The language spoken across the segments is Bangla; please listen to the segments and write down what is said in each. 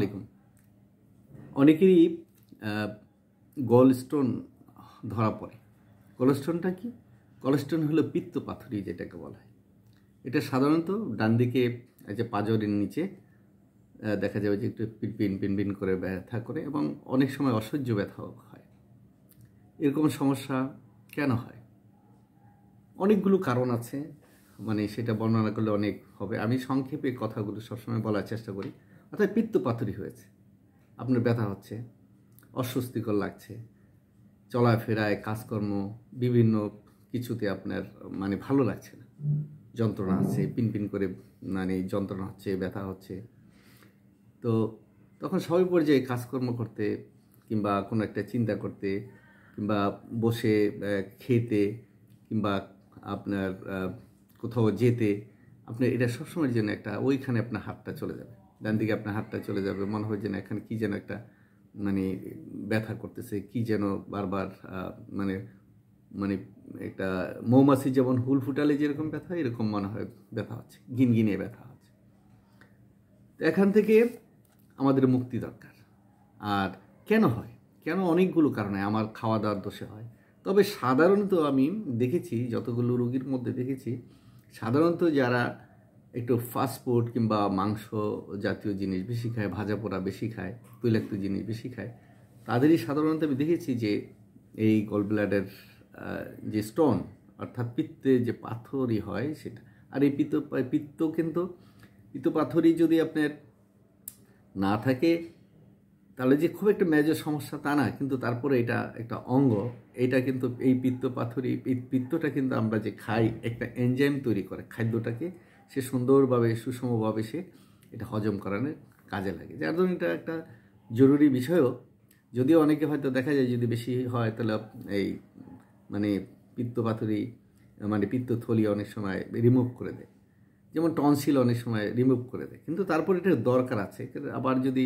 আলাইকুম। অনেকেরই গলস্টোন ধরা পড়ে। গলস্টোনটা কি? গলস্টোন হলো পিত্তপাথড়ী, যেটাকে বলা হয়। এটা সাধারণত ডান দিকে যে পাঁজরের নিচে দেখা যাবে যে একটু পিনপিন পিনপিন করে ব্যথা করে এবং অনেক সময় অসহ্য ব্যথাও হয়। এরকম সমস্যা কেন হয়? অনেকগুলো কারণ আছে, সেটা বর্ণনা করলে অনেক হবে। আমি সংক্ষেপে কথাগুলো সবসময় বলার চেষ্টা করি। অর্থাৎ পিত্তপাথড়ী হয়েছে, আপনার ব্যথা হচ্ছে, অস্বস্তিকর লাগছে, চলাফেরায় কাজকর্ম বিভিন্ন কিছুতে আপনার ভালো লাগছে না, যন্ত্রণা আছে, পিনপিন করে যন্ত্রণা হচ্ছে, ব্যথা হচ্ছে। তো তখন স্বাভাবিক পর্যায়ে কাজকর্ম করতে কিংবা কোনো একটা চিন্তা করতে কিংবা বসে খেতে কিংবা আপনার কোথাও যেতে আপনার এটা সবসময়ের জন্য একটা ওইখানে আপনার হাতটা চলে যাবে, ডান দিকে আপনার হাতটা চলে যাবে। মনে হয় যেন এখানে কী যেন একটা ব্যথা করতেছে, কি যেন বারবার একটা মৌমাছি যেমন হুল ফুটালে যেরকম ব্যথা, এরকম মনে হয় ব্যথা হচ্ছে, গিনগিনে ব্যথা হচ্ছে। তো এখান থেকে আমাদের মুক্তি দরকার। আর কেন হয়? কেন? অনেকগুলো কারণে। আমার খাওয়া দাওয়ার দোষে হয়, তবে সাধারণত আমি দেখেছি, যতগুলো রোগীর মধ্যে দেখেছি, সাধারণত যারা একটু ফাস্টফুড কিংবা মাংস জাতীয় জিনিস বেশি খায়, ভাজা পোড়া বেশি খায়, তৈলাক্ত জিনিস বেশি খায়, তাদেরই সাধারণত আমি দেখেছি যে এই গলব্লাডার যে স্টোন অর্থাৎ পিত্তে যে পাথরই হয় সেটা। আর এই পিত্ত কিন্তু পিত্তপাথরই যদি আপনার না থাকে তাহলে যে খুব একটা মেজর সমস্যা তা না, কিন্তু তারপরে এটা একটা অঙ্গ। এটা কিন্তু এই পিত্তপাথরী, এই পিত্তটা কিন্তু আমরা যে খাই একটা এনজাইম তৈরি করে খাদ্যটাকে সে সুন্দরভাবে সুষমভাবে সে এটা হজম করানোর কাজে লাগে, যার জন্য এটা একটা জরুরি বিষয়ও। যদিও অনেকে হয়তো দেখা যায় যদি বেশি হয় তাহলে এই পিত্তপাথরী পিত্তথলি অনেক সময় রিমুভ করে দেয়, যেমন টনসিল অনেক সময় রিমুভ করে দেয়, কিন্তু তারপর এটা দরকার আছে। আবার যদি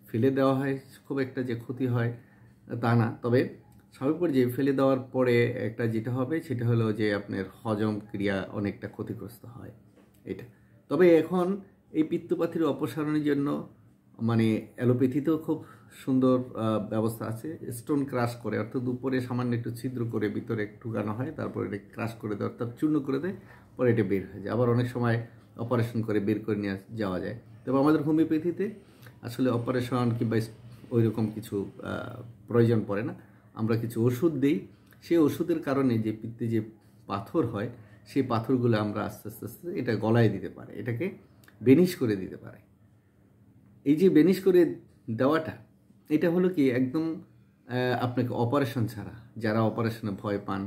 ফেলে দেওয়া হয় খুব একটা যে ক্ষতি হয় তা না, তবে স্বাভাবিক পর্যায়ে ফেলে দেওয়ার পরে একটা যেটা হবে সেটা হলো যে আপনার হজম ক্রিয়া অনেকটা ক্ষতিগ্রস্ত হয় এটা। তবে এখন এই পিত্তপাথরী অপসারণের জন্য অ্যালোপ্যাথিতেও খুব সুন্দর ব্যবস্থা আছে। স্টোন ক্রাশ করে, অর্থাৎ উপরে সামান্য একটু ছিদ্র করে ভিতরে ঢুকানো হয়, তারপর এটা ক্রাশ করে দেয়, অর্থাৎ চূর্ণ করে দেয়, পরে এটা বের হয়ে যায়। আবার অনেক সময় অপারেশন করে বের করে নিয়ে যাওয়া যায়। তবে আমাদের হোমিওপ্যাথিতে আসলে অপারেশন কিংবা ওই রকম কিছু প্রয়োজন পড়ে না। আমরা কিছু ওষুধ দিই, সেই ওষুধের কারণে যে পিত্তে যে পাথর হয় সেই পাথরগুলো আমরা আস্তে আস্তে আস্তে এটা গলায় দিতে পারে, এটাকে বেনিশ করে দিতে পারে। এই যে বেনিশ করে দেওয়াটা, এটা হলো কি একদম আপনাকে অপারেশন ছাড়া, যারা অপারেশনে ভয় পান,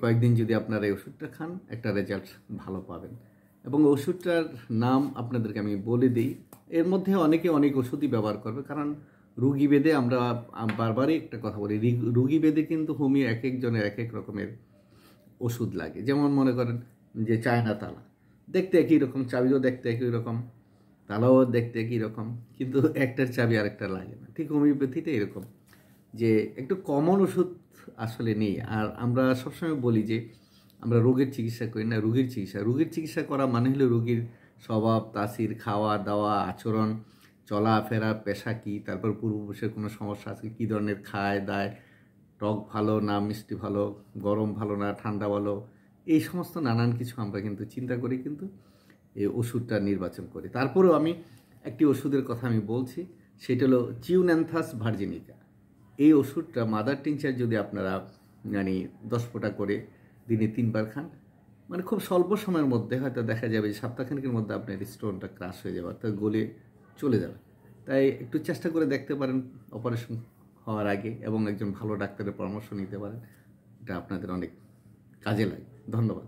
কয়েকদিন যদি আপনারা এই ওষুধটা খান একটা রেজাল্ট ভালো পাবেন। এবং ওষুধটার নাম আপনাদেরকে আমি বলে দিই। এর মধ্যে অনেকে অনেক ওষুধই ব্যবহার করবে, কারণ রুগী ভেদে আমরা বারবারই একটা কথা বলি, রুগী ভেদে কিন্তু হোমিও এক একজনের এক এক রকমের ওষুধ লাগে। যেমন মনে করেন যে চায়না তালা দেখতে একই রকম, চাবিও দেখতে একই রকম, তালাও দেখতে একই রকম, কিন্তু একটার চাবি আরেকটা লাগে না। ঠিক হোমিওপ্যাথিটা এরকম, যে একটু কমন ওষুধ আসলে নেই। আর আমরা সবসময় বলি যে আমরা রোগের চিকিৎসা করি না, রোগীর চিকিৎসা। রোগীর চিকিৎসা করা মানে হলো রোগীর স্বভাব, তাসির, খাওয়া দাওয়া, আচরণ, চলাফেরা, পেশা কী, তারপর পূর্বপুরুষের কোনো সমস্যা আছে, কী ধরনের খায় দায়, টক ভালো না মিষ্টি ভালো, গরম ভালো না ঠান্ডা ভালো, এই সমস্ত নানান কিছু আমরা কিন্তু চিন্তা করি, কিন্তু এই ওষুধটা নির্বাচন করি। তারপরেও আমি একটি ওষুধের কথা আমি বলছি, সেটা হলো চিউন্যান্থাস ভার্জিনিকা। এই ওষুধটা মাদার টিংচার যদি আপনারা 10 ফোঁটা করে দিনে 3 বার খান, খুব স্বল্প সময়ের মধ্যে হয়তো দেখা যাবে যে সপ্তাহখানেকের মধ্যে আপনার স্টোনটা ক্রাশ হয়ে যাবে, অর্থাৎ গলে চলে যাবে। তাই একটু চেষ্টা করে দেখতে পারেন অপারেশন হওয়ার আগে, এবং একজন ভালো ডাক্তারের পরামর্শ নিতে পারেন। এটা আপনাদের অনেক কাজে লাগে। ধন্যবাদ।